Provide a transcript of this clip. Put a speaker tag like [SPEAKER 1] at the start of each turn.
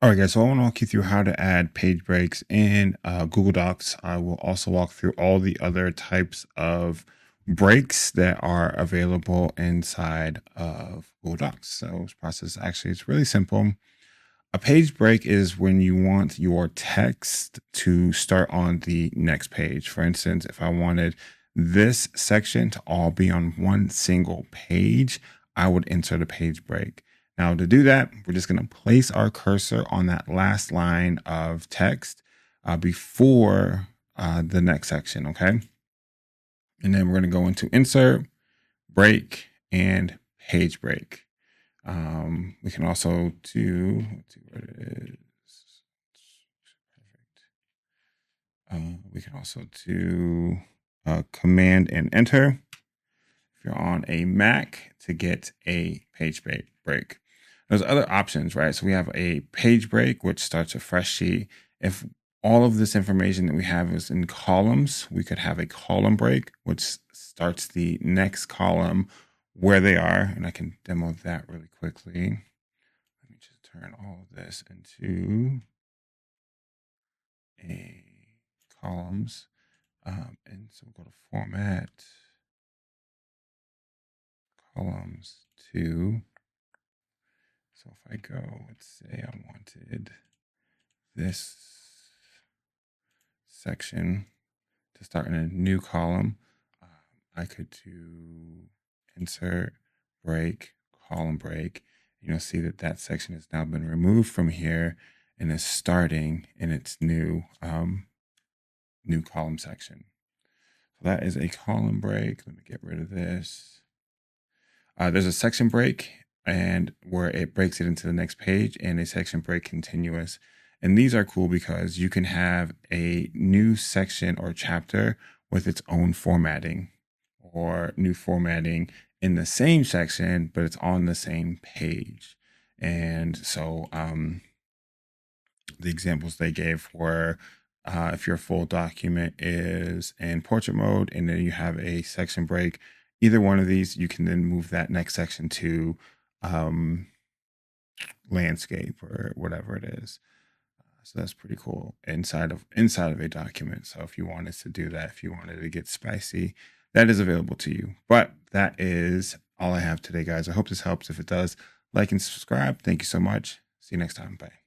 [SPEAKER 1] All right, guys. So I want to walk you through how to add page breaks in Google Docs. I will also walk through all the other types of breaks that are available inside of Google Docs. So this process actually is really simple. A page break is when you want your text to start on the next page. For instance, if I wanted this section to all be on one single page, I would insert a page break. Now, to do that, we're just going to place our cursor on that last line of text before the next section, okay? And then we're going to go into insert, break, and page break. We can also do, let's see what it is. Perfect. We can also do command and enter if you're on a Mac to get a page break. There's other options, right? So we have a page break, which starts a fresh sheet. If all of this information that we have is in columns, we could have a column break, which starts the next column where they are. And I can demo that really quickly. Let me just turn all of this into a columns. And so we'll go to format, columns to. So if I go, let's say I wanted this section to start in a new column, I could do insert, break, column break. You'll see that that section has now been removed from here and is starting in its new new column section. So that is a column break. Let me get rid of this. There's a section break and where it breaks it into the next page, and a section break continuous. And these are cool because you can have a new section or chapter with its own formatting, or new formatting in the same section, but it's on the same page. And so the examples they gave were if your full document is in portrait mode and then you have a section break, either one of these, you can then move that next section to landscape or whatever it is. So that's pretty cool inside of a document. So if you wanted to do that, if you wanted to get spicy, that is available to you. But that is all I have today, guys. I hope this helps. If it does, like and subscribe. Thank you so much. See you next time. Bye.